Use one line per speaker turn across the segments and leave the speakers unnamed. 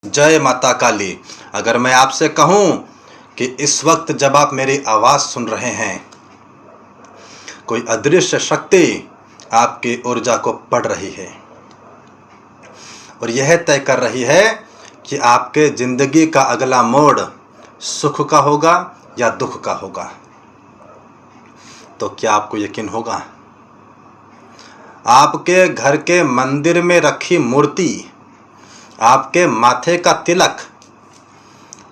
जय माता काली। अगर मैं आपसे कहूं कि इस वक्त जब आप मेरी आवाज़ सुन रहे हैं, कोई अदृश्य शक्ति आपकी ऊर्जा को पढ़ रही है और यह तय कर रही है कि आपके ज़िंदगी का अगला मोड़ सुख का होगा या दुख का होगा, तो क्या आपको यकीन होगा? आपके घर के मंदिर में रखी मूर्ति, आपके माथे का तिलक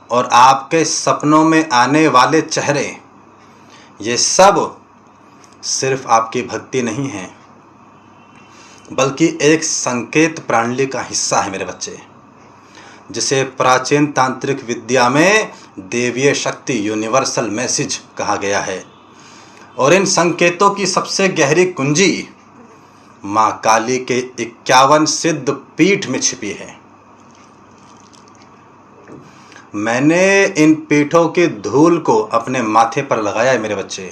और आपके सपनों में आने वाले चेहरे, ये सब सिर्फ आपकी भक्ति नहीं है, बल्कि एक संकेत प्रणाली का हिस्सा है मेरे बच्चे, जिसे प्राचीन तांत्रिक विद्या में देवीय शक्ति यूनिवर्सल मैसेज कहा गया है। और इन संकेतों की सबसे गहरी कुंजी माँ काली के 51 सिद्ध पीठ में छिपी है। मैंने इन पीठों की धूल को अपने माथे पर लगाया है मेरे बच्चे,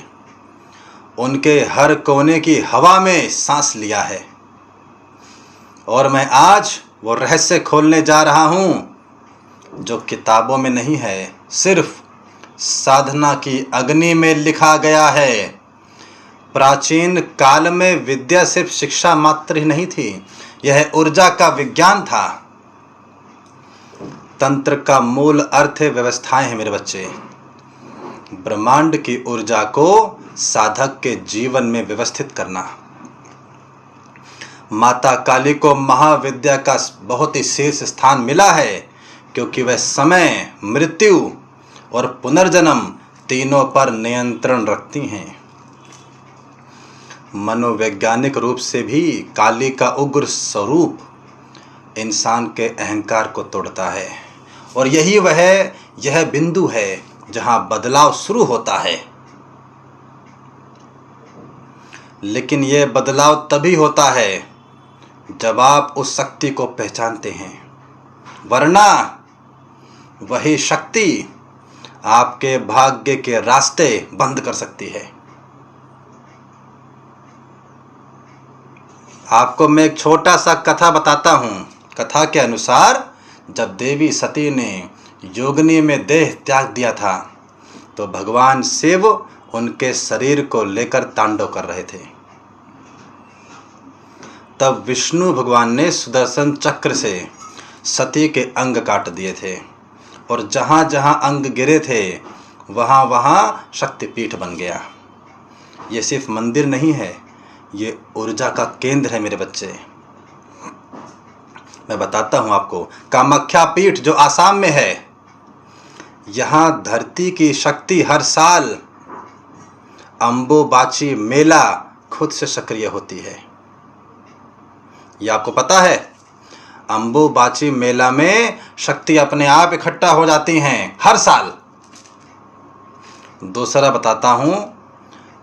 उनके हर कोने की हवा में सांस लिया है और मैं आज वो रहस्य खोलने जा रहा हूँ जो किताबों में नहीं है, सिर्फ साधना की अग्नि में लिखा गया है। प्राचीन काल में विद्या सिर्फ शिक्षा मात्र ही नहीं थी, यह ऊर्जा का विज्ञान था। तंत्र का मूल अर्थ है व्यवस्थाएं हैं मेरे बच्चे। ब्रह्मांड की ऊर्जा को साधक के जीवन में व्यवस्थित करना। माता काली को महाविद्या का बहुत ही शीर्ष स्थान मिला है, क्योंकि वह समय, मृत्यु और पुनर्जन्म तीनों पर नियंत्रण रखती हैं। मनोवैज्ञानिक रूप से भी काली का उग्र स्वरूप इंसान के अहंकार को तोड़ता है और यह बिंदु है जहां बदलाव शुरू होता है। लेकिन यह बदलाव तभी होता है जब आप उस शक्ति को पहचानते हैं, वरना वही शक्ति आपके भाग्य के रास्ते बंद कर सकती है। आपको मैं एक छोटा सा कथा बताता हूँ। कथा के अनुसार जब देवी सती ने योगिनी में देह त्याग दिया था, तो भगवान शिव उनके शरीर को लेकर तांडव कर रहे थे। तब विष्णु भगवान ने सुदर्शन चक्र से सती के अंग काट दिए थे और जहाँ जहाँ अंग गिरे थे वहाँ वहाँ शक्तिपीठ बन गया। ये सिर्फ मंदिर नहीं है, ये ऊर्जा का केंद्र है मेरे बच्चे। मैं बताता हूँ आपको। कामाख्या पीठ जो आसाम में है, यहाँ धरती की शक्ति हर साल अंबुबाची मेला खुद से सक्रिय होती है। ये आपको पता है? अंबुबाची मेला में शक्ति अपने आप इकट्ठा हो जाती हैं हर साल। दूसरा बताता हूँ,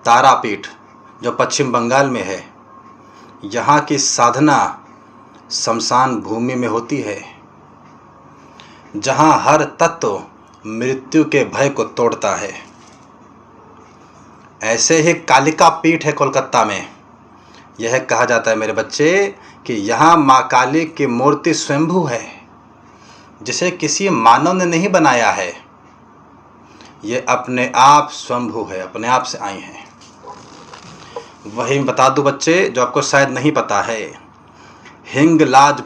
तारापीठ जो पश्चिम बंगाल में है, यहाँ की साधना शमशान भूमि में होती है, जहाँ हर तत्व मृत्यु के भय को तोड़ता है। ऐसे ही कालिका पीठ है कोलकाता में। यह कहा जाता है मेरे बच्चे कि यहाँ माँ काली की मूर्ति स्वयंभू है, जिसे किसी मानव ने नहीं बनाया है। ये अपने आप स्वयंभू है, अपने आप से आई हैं। वही बता दूं बच्चे जो आपको शायद नहीं पता है, हिंगलाज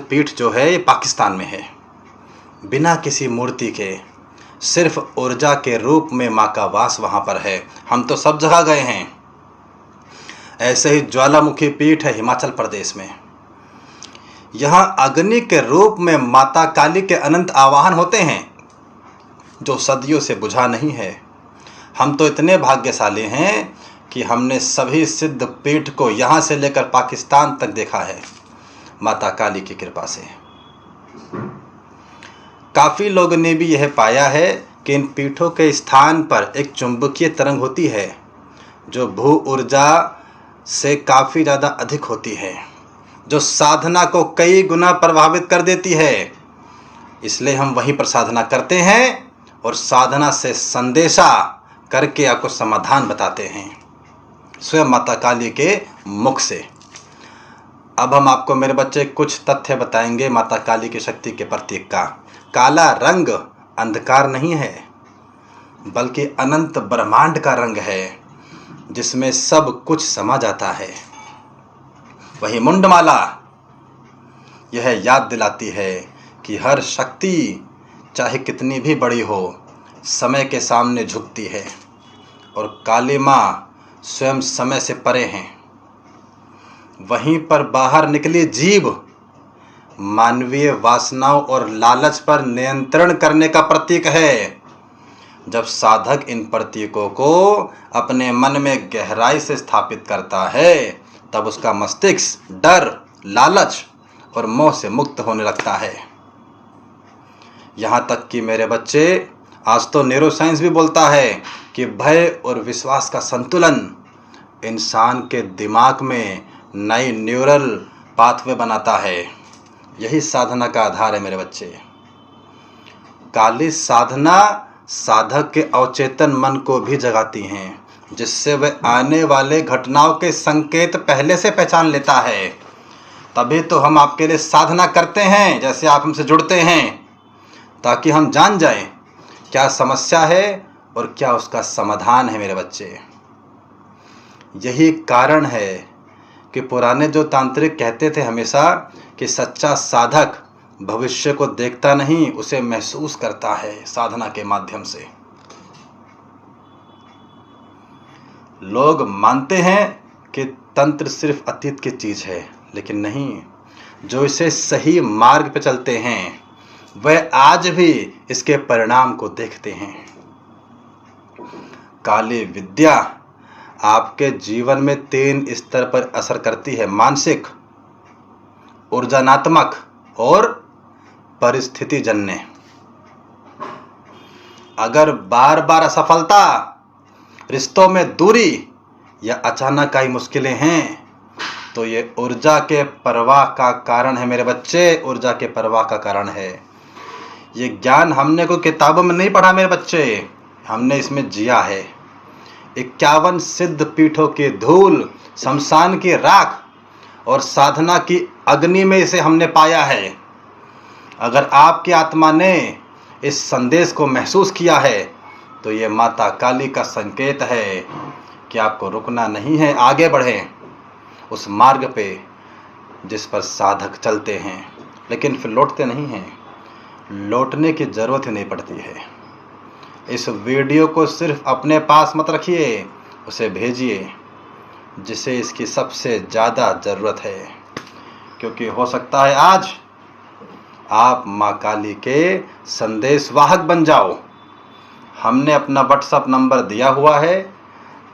पीठ जो है ये पाकिस्तान में है। बिना किसी मूर्ति के, सिर्फ ऊर्जा के रूप में माँ का वास वहाँ पर है। हम तो सब जगह गए हैं। ऐसे ही ज्वालामुखी पीठ है हिमाचल प्रदेश में। यहाँ अग्नि के रूप में माता काली के अनंत आवाहन होते हैं, जो सदियों से बुझा नहीं है। हम तो इतने भाग्यशाली हैं कि हमने सभी सिद्ध पीठ को यहाँ से लेकर पाकिस्तान तक देखा है, माता काली की कृपा से। काफ़ी लोगों ने भी यह पाया है कि इन पीठों के स्थान पर एक चुंबकीय तरंग होती है, जो भू ऊर्जा से काफ़ी ज़्यादा अधिक होती है, जो साधना को कई गुना प्रभावित कर देती है। इसलिए हम वहीं पर साधना करते हैं और साधना से संदेशा करके आपको समाधान बताते हैं, स्वयं माता काली के मुख से। अब हम आपको मेरे बच्चे कुछ तथ्य बताएंगे माता काली की शक्ति के प्रतीक का। काला रंग अंधकार नहीं है, बल्कि अनंत ब्रह्मांड का रंग है, जिसमें सब कुछ समा जाता है। वही मुंडमाला यह याद दिलाती है कि हर शक्ति चाहे कितनी भी बड़ी हो, समय के सामने झुकती है, और काली माँ स्वयं समय से परे हैं। वहीं पर बाहर निकली जीभ मानवीय वासनाओं और लालच पर नियंत्रण करने का प्रतीक है। जब साधक इन प्रतीकों को अपने मन में गहराई से स्थापित करता है, तब उसका मस्तिष्क डर, लालच और मोह से मुक्त होने लगता है। यहाँ तक कि मेरे बच्चे, आज तो न्यूरोसाइंस भी बोलता है कि भय और विश्वास का संतुलन इंसान के दिमाग में नई न्यूरल पाथवे बनाता है। यही साधना का आधार है मेरे बच्चे। काली साधना साधक के अवचेतन मन को भी जगाती हैं, जिससे वह आने वाले घटनाओं के संकेत पहले से पहचान लेता है। तभी तो हम आपके लिए साधना करते हैं, जैसे आप हमसे जुड़ते हैं, ताकि हम जान जाएं क्या समस्या है और क्या उसका समाधान है मेरे बच्चे। यही कारण है कि पुराने जो तांत्रिक कहते थे हमेशा कि सच्चा साधक भविष्य को देखता नहीं, उसे महसूस करता है साधना के माध्यम से। लोग मानते हैं कि तंत्र सिर्फ अतीत की चीज है, लेकिन नहीं, जो इसे सही मार्ग पर चलते हैं वह आज भी इसके परिणाम को देखते हैं। काली विद्या आपके जीवन में 3 स्तर पर असर करती है: मानसिक, ऊर्जानात्मक और परिस्थिति जन्य। अगर बार बार असफलता, रिश्तों में दूरी या अचानक आई मुश्किलें हैं, तो ये ऊर्जा के प्रवाह का कारण है मेरे बच्चे। ऊर्जा के प्रवाह का कारण है। ये ज्ञान हमने कोई किताबों में नहीं पढ़ा मेरे बच्चे, हमने इसमें जिया है। 51 सिद्ध पीठों की धूल, शमशान की राख और साधना की अग्नि में इसे हमने पाया है। अगर आपकी आत्मा ने इस संदेश को महसूस किया है, तो ये माता काली का संकेत है कि आपको रुकना नहीं है, आगे बढ़ें उस मार्ग पे जिस पर साधक चलते हैं, लेकिन फिर लौटते नहीं हैं। लौटने की ज़रूरत ही नहीं पड़ती है। इस वीडियो को सिर्फ अपने पास मत रखिए, उसे भेजिए जिसे इसकी सबसे ज़्यादा ज़रूरत है, क्योंकि हो सकता है आज आप माँ काली के संदेश वाहक बन जाओ। हमने अपना व्हाट्सएप नंबर दिया हुआ है,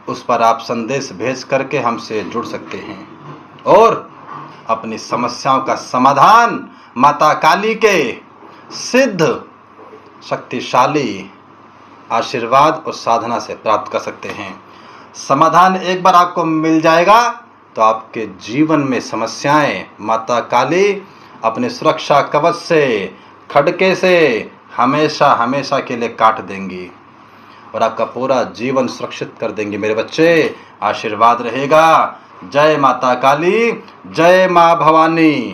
उस पर आप संदेश भेज करके हमसे जुड़ सकते हैं और अपनी समस्याओं का समाधान माता काली के सिद्ध शक्तिशाली आशीर्वाद और साधना से प्राप्त कर सकते हैं। समाधान एक बार आपको मिल जाएगा तो आपके जीवन में समस्याएं माता काली अपने सुरक्षा कवच से, खड़के से हमेशा हमेशा के लिए काट देंगी और आपका पूरा जीवन सुरक्षित कर देंगे मेरे बच्चे। आशीर्वाद रहेगा। जय माता काली, जय माँ भवानी।